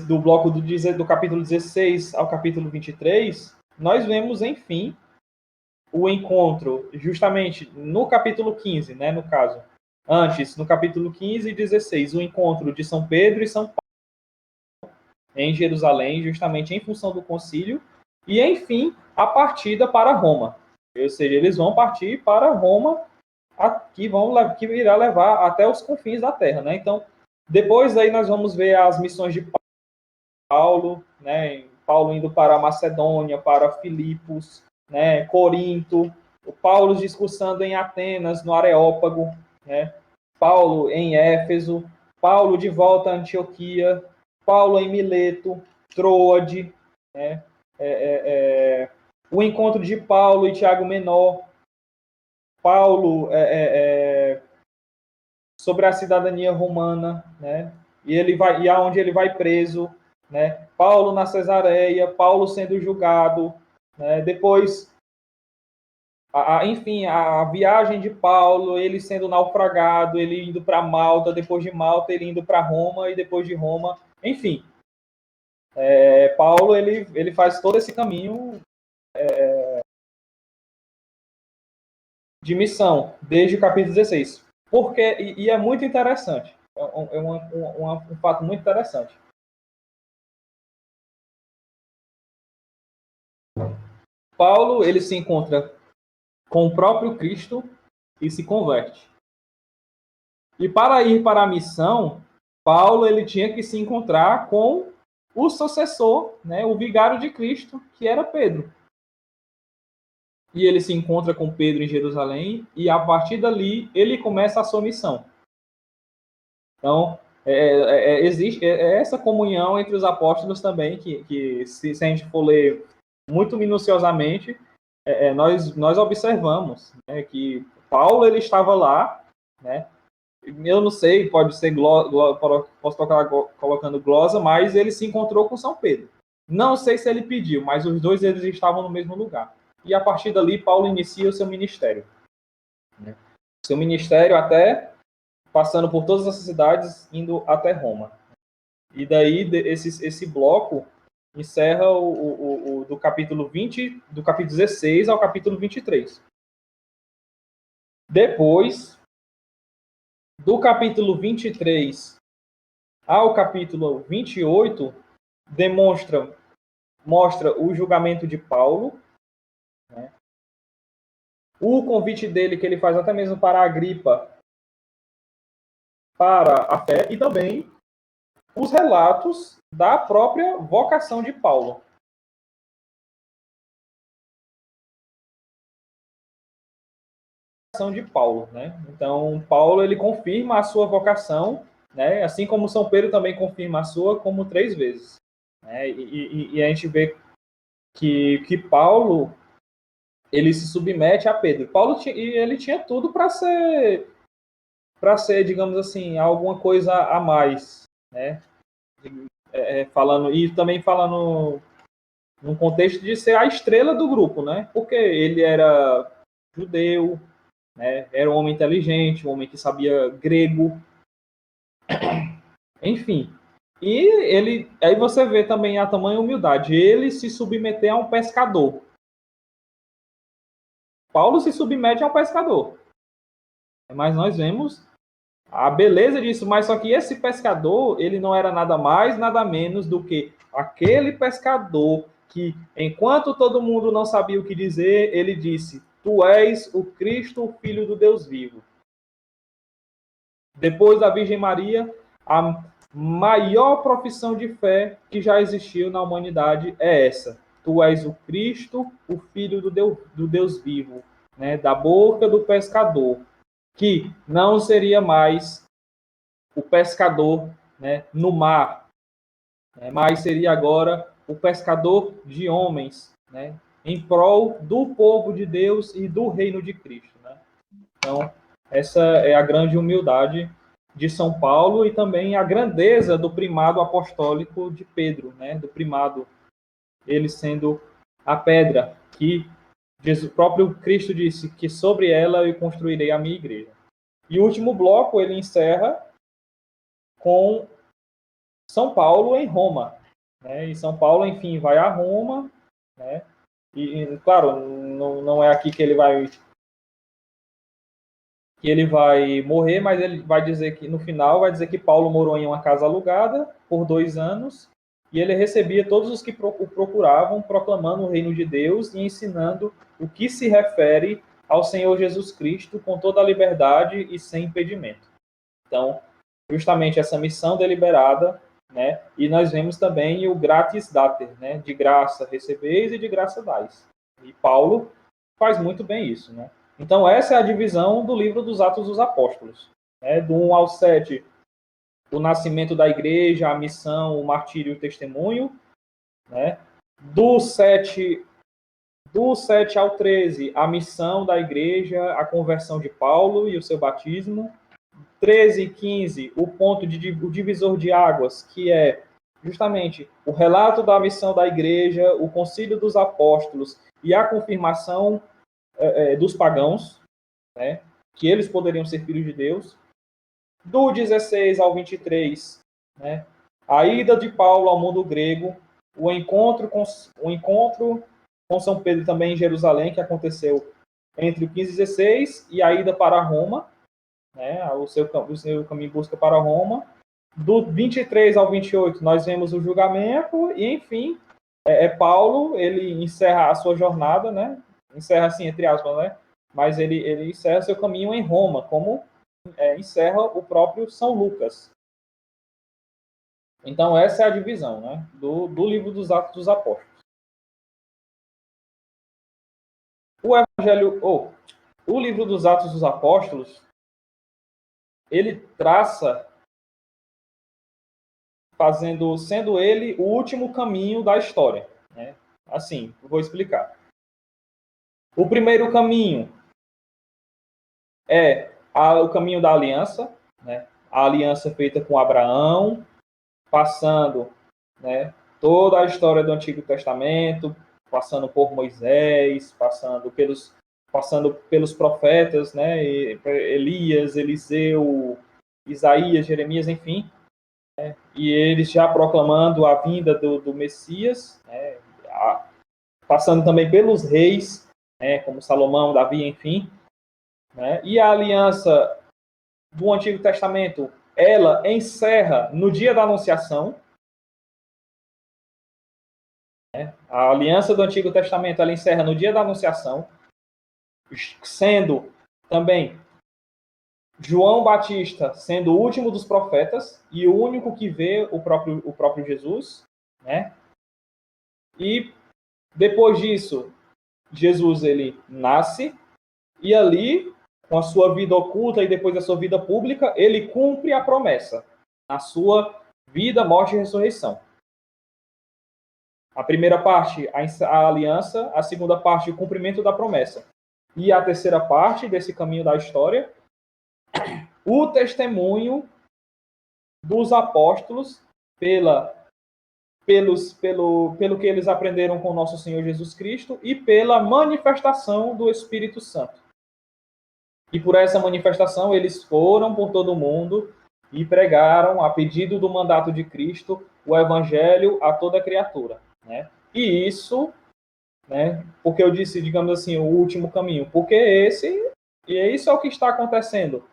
do bloco do capítulo 16 ao capítulo 23, nós vemos, enfim, o encontro, justamente no capítulo 15, né, no caso. Antes, no capítulo 15 e 16, o encontro de São Pedro e São Paulo em Jerusalém, justamente em função do concílio, e, enfim, a partida para Roma. Ou seja, eles vão partir para Roma que irá levar até os confins da terra, né? Então, depois aí nós vamos ver as missões de Paulo, né? Paulo indo para a Macedônia, para Filipos, né? Corinto, o Paulo discursando em Atenas, no Areópago, né? Paulo em Éfeso, Paulo de volta a Antioquia, Paulo em Mileto, Troade, né? O encontro de Paulo e Tiago Menor, Paulo sobre a cidadania romana, né? E aonde ele vai preso, né? Paulo na Cesareia, Paulo sendo julgado, né? Depois, enfim, a viagem de Paulo, ele sendo naufragado, ele indo para Malta, depois de Malta ele indo para Roma e depois de Roma, enfim, Paulo ele faz todo esse caminho de missão desde o capítulo 16. Porque, e é muito interessante, um fato muito interessante. Paulo ele se encontra com o próprio Cristo e se converte. E para ir para a missão, Paulo ele tinha que se encontrar com o sucessor, né, o vigário de Cristo, que era Pedro. E ele se encontra com Pedro em Jerusalém e a partir dali ele começa a sua missão. Então, existe essa comunhão entre os apóstolos também, que se a gente for ler muito minuciosamente, nós observamos, né, que Paulo ele estava lá, né? Eu não sei, pode ser posso tocar colocando glosa, mas ele se encontrou com São Pedro. Não sei se ele pediu, mas os dois eles estavam no mesmo lugar. E a partir dali Paulo inicia o seu ministério, né? Seu ministério até passando por todas as cidades, indo até Roma. E daí esse bloco encerra do capítulo 20, do capítulo 16 ao capítulo 23. Depois, do capítulo 23 ao capítulo 28, mostra o julgamento de Paulo, né? O convite dele, que ele faz até mesmo para Agripa, para a fé, e também os relatos da própria vocação de Paulo. De Paulo, né? Então, Paulo ele confirma a sua vocação, né? Assim como São Pedro também confirma a sua, como 3 vezes, né? E a gente vê que Paulo ele se submete a Pedro. Paulo ele tinha tudo para ser, digamos assim, alguma coisa a mais, né? Falando e também falando num contexto de ser a estrela do grupo, né? Porque ele era judeu, né? Era um homem inteligente, um homem que sabia grego, enfim. E aí você vê também a tamanha humildade. Ele se submeter a um pescador. Paulo se submete a um pescador. Mas nós vemos a beleza disso. Mas só que esse pescador, ele não era nada mais, nada menos do que aquele pescador que, enquanto todo mundo não sabia o que dizer, ele disse: Tu és o Cristo, o Filho do Deus vivo. Depois da Virgem Maria, a maior profissão de fé que já existiu na humanidade é essa. Tu és o Cristo, o Filho do Deus vivo, né? Da boca do pescador, que não seria mais o pescador, né, no mar, né? Mas seria agora o pescador de homens, né? Em prol do povo de Deus e do reino de Cristo, né? Então, essa é a grande humildade de São Paulo e também a grandeza do primado apostólico de Pedro, né? Do primado, ele sendo a pedra que Jesus, o próprio Cristo disse que sobre ela eu construirei a minha igreja. E o último bloco ele encerra com São Paulo em Roma, né? E São Paulo, enfim, vai a Roma, né? E claro, não é aqui que ele morrer, mas ele vai dizer que no final vai dizer que Paulo morou em uma casa alugada por 2 anos e ele recebia todos os que o procuravam, proclamando o reino de Deus e ensinando o que se refere ao Senhor Jesus Cristo com toda a liberdade e sem impedimento. Então, justamente essa missão deliberada, né? E nós vemos também o gratis dater, né? De graça recebeis e de graça dais. E Paulo faz muito bem isso, né? Então, essa é a divisão do livro dos Atos dos Apóstolos, né? Do 1 ao 7, o nascimento da igreja, a missão, o martírio e o testemunho, né? Do 7 ao 13, a missão da igreja, a conversão de Paulo e o seu batismo. 13 e 15, o ponto o divisor de águas, que é justamente o relato da missão da igreja, o concílio dos apóstolos e a confirmação dos pagãos, né, que eles poderiam ser filhos de Deus. Do 16 ao 23, né, a ida de Paulo ao mundo grego, o encontro com São Pedro também em Jerusalém, que aconteceu entre o 15 e 16, e a ida para Roma, né, o seu caminho busca para Roma. Do 23 ao 28, nós vemos o julgamento, e, enfim, Paulo, ele encerra a sua jornada, né, encerra assim, entre aspas, né, mas ele encerra seu caminho em Roma, como encerra o próprio São Lucas. Então, essa é a divisão, né, do livro dos Atos dos Apóstolos. O livro dos Atos dos Apóstolos, ele traça, sendo ele o último caminho da história, né? Assim, vou explicar. O primeiro caminho é o caminho da aliança, né? A aliança feita com Abraão, passando, né, toda a história do Antigo Testamento, passando por Moisés, passando pelos profetas, né? Elias, Eliseu, Isaías, Jeremias, enfim, né? E eles já proclamando a vinda do Messias, né? Passando também pelos reis, né? Como Salomão, Davi, enfim, né? E a aliança do Antigo Testamento, ela encerra no dia da Anunciação, né? A aliança do Antigo Testamento, ela encerra no dia da Anunciação, sendo também João Batista sendo o último dos profetas e o único que vê o próprio Jesus, né? E depois disso, Jesus ele nasce e ali, com a sua vida oculta e depois da sua vida pública, ele cumpre a promessa na sua vida, morte e ressurreição. A primeira parte, a aliança, a segunda parte, o cumprimento da promessa. E a terceira parte desse caminho da história, o testemunho dos apóstolos pelo que eles aprenderam com nosso Senhor Jesus Cristo e pela manifestação do Espírito Santo. E por essa manifestação eles foram por todo o mundo e pregaram, a pedido do mandato de Cristo, o evangelho a toda criatura, né? E isso, né, porque eu disse, digamos assim, o último caminho, porque isso é o que está acontecendo.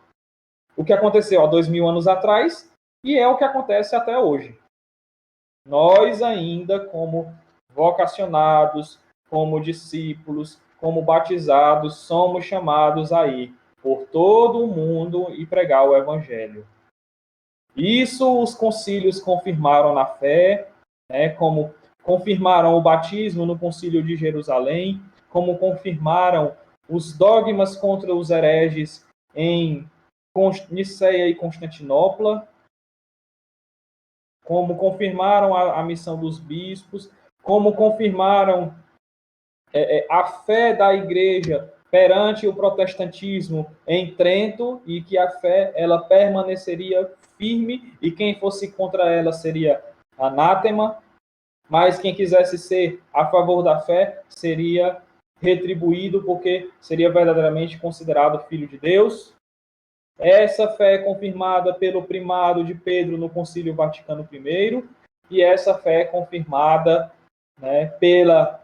O que aconteceu há 2000 anos atrás e é o que acontece até hoje. Nós ainda, como vocacionados, como discípulos, como batizados, somos chamados a ir por todo o mundo e pregar o evangelho. Isso os concílios confirmaram na fé, né, como confirmaram o batismo no concílio de Jerusalém, como confirmaram os dogmas contra os hereges em Niceia e Constantinopla, como confirmaram a missão dos bispos, como confirmaram a fé da igreja perante o protestantismo em Trento, e que a fé ela permaneceria firme e quem fosse contra ela seria anátema, mas quem quisesse ser a favor da fé seria retribuído porque seria verdadeiramente considerado filho de Deus. Essa fé é confirmada pelo primado de Pedro no Concílio Vaticano I, e essa fé é confirmada, né, pela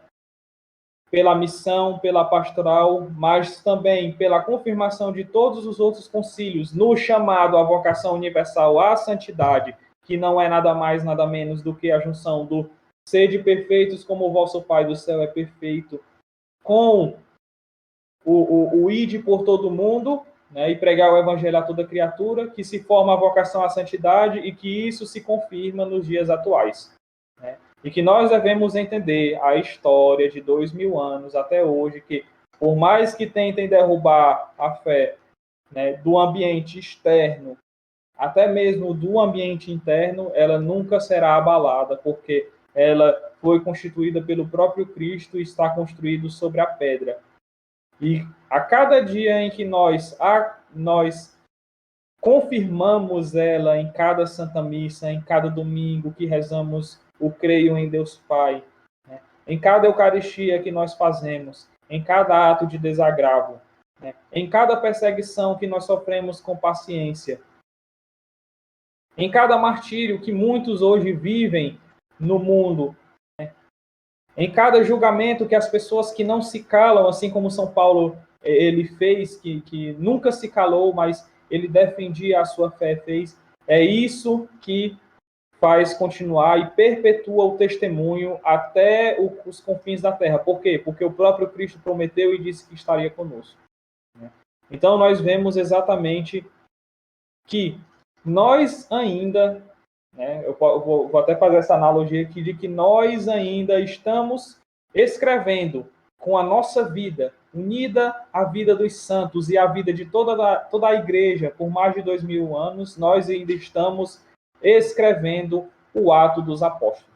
missão, pela pastoral, mas também pela confirmação de todos os outros concílios no chamado à vocação universal à santidade, que não é nada mais, nada menos do que a junção do sede perfeitos como o vosso Pai do céu é perfeito, com o ide por todo mundo, né, e pregar o evangelho a toda criatura, que se forma a vocação à santidade e que isso se confirma nos dias atuais. Né? E que nós devemos entender a história de 2000 anos até hoje, que por mais que tentem derrubar a fé, né, do ambiente externo, até mesmo do ambiente interno, ela nunca será abalada, porque ela foi constituída pelo próprio Cristo e está construído sobre a pedra. E a cada dia em que nós confirmamos ela em cada Santa Missa, em cada domingo que rezamos o Creio em Deus Pai, né? Em cada Eucaristia que nós fazemos, em cada ato de desagravo, né? Em cada perseguição que nós sofremos com paciência, em cada martírio que muitos hoje vivem no mundo, né? Em cada julgamento que as pessoas que não se calam, assim como São Paulo ele fez, que nunca se calou, mas ele defendia a sua fé, fez, é isso que faz continuar e perpetua o testemunho até os confins da terra. Por quê? Porque o próprio Cristo prometeu e disse que estaria conosco. Né? Então nós vemos exatamente que nós ainda, né, eu vou até fazer essa analogia aqui, de que nós ainda estamos escrevendo com a nossa vida, unida à vida dos santos e à vida de toda a igreja por mais de 2000 anos, nós ainda estamos escrevendo o ato dos apóstolos.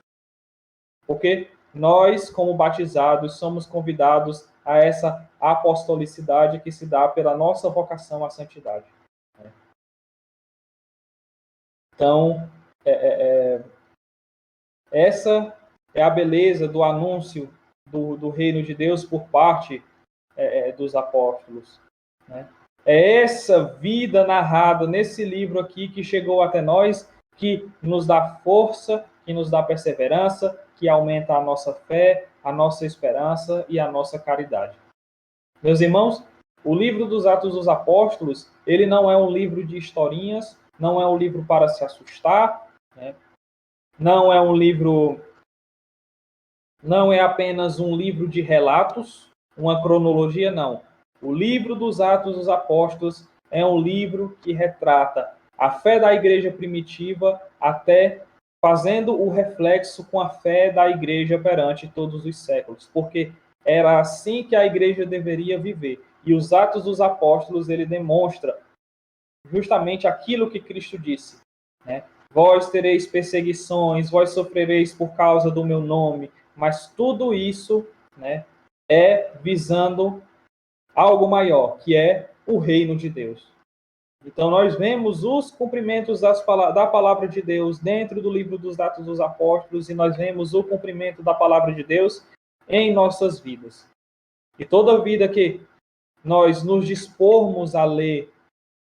Porque nós, como batizados, somos convidados a essa apostolicidade que se dá pela nossa vocação à santidade. Então, essa é a beleza do anúncio do reino de Deus por parte dos apóstolos. Né? É essa vida narrada nesse livro aqui que chegou até nós, que nos dá força, que nos dá perseverança, que aumenta a nossa fé, a nossa esperança e a nossa caridade. Meus irmãos, o livro dos Atos dos Apóstolos, ele não é um livro de historinhas, não é um livro para se assustar, né? Não é apenas um livro de relatos, uma cronologia, não. O livro dos Atos dos Apóstolos é um livro que retrata a fé da igreja primitiva, até fazendo o reflexo com a fé da igreja perante todos os séculos, porque era assim que a igreja deveria viver. E os Atos dos Apóstolos, ele demonstra justamente aquilo que Cristo disse, né? Vós tereis perseguições, vós sofrereis por causa do meu nome, mas tudo isso, né, é visando algo maior, que é o reino de Deus. Então nós vemos os cumprimentos da palavra de Deus dentro do livro dos Atos dos Apóstolos e nós vemos o cumprimento da palavra de Deus em nossas vidas. E toda vida que nós nos dispormos a ler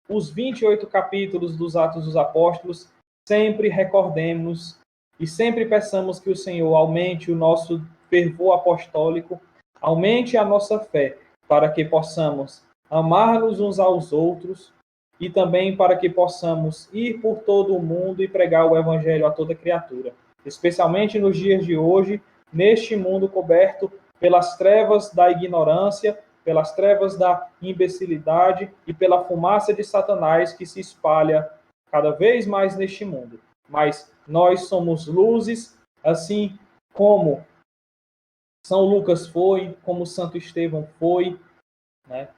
os 28 capítulos dos Atos dos Apóstolos, sempre recordemos e sempre peçamos que o Senhor aumente o nosso fervor apostólico, aumente a nossa fé, para que possamos amar-nos uns aos outros e também para que possamos ir por todo o mundo e pregar o Evangelho a toda criatura, especialmente nos dias de hoje, neste mundo coberto pelas trevas da ignorância, pelas trevas da imbecilidade e pela fumaça de Satanás que se espalha cada vez mais neste mundo. Mas nós somos luzes, assim como São Lucas foi, como Santo Estevão foi, né?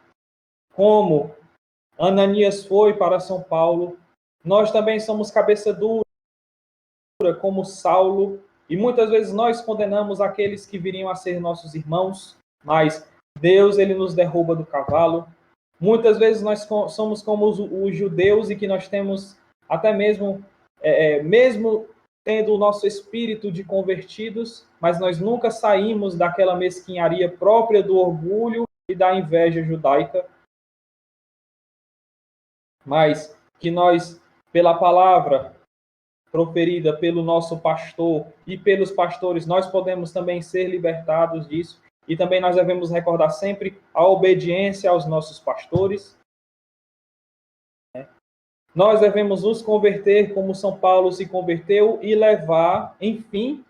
Como Ananias foi para São Paulo. Nós também somos cabeça dura, como Saulo, e muitas vezes nós condenamos aqueles que viriam a ser nossos irmãos, mas Deus, ele nos derruba do cavalo. Muitas vezes nós somos como os judeus e que nós temos até mesmo tendo o nosso espírito de convertidos, mas nós nunca saímos daquela mesquinharia própria do orgulho e da inveja judaica. Mas que nós, pela palavra proferida pelo nosso pastor e pelos pastores, nós podemos também ser libertados disso. E também nós devemos recordar sempre a obediência aos nossos pastores. Nós devemos nos converter como São Paulo se converteu e levar, enfim,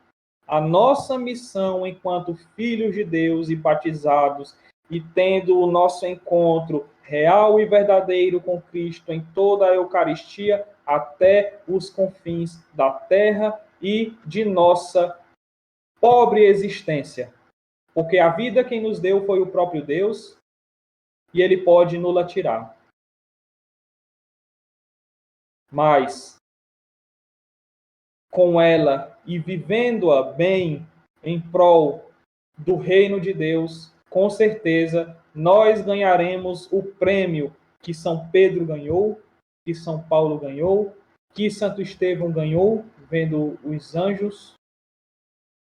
a nossa missão enquanto filhos de Deus e batizados e tendo o nosso encontro real e verdadeiro com Cristo em toda a Eucaristia, até os confins da terra e de nossa pobre existência. Porque a vida quem nos deu foi o próprio Deus, e ele pode nos tirar. Mas, com ela e vivendo-a bem em prol do reino de Deus, com certeza nós ganharemos o prêmio que São Pedro ganhou, que São Paulo ganhou, que Santo Estevão ganhou, vendo os anjos.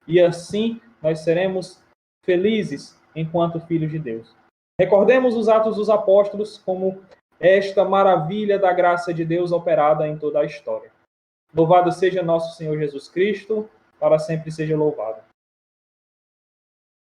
E assim nós seremos felizes enquanto filhos de Deus. Recordemos os Atos dos Apóstolos como esta maravilha da graça de Deus operada em toda a história. Louvado seja nosso Senhor Jesus Cristo, para sempre seja louvado.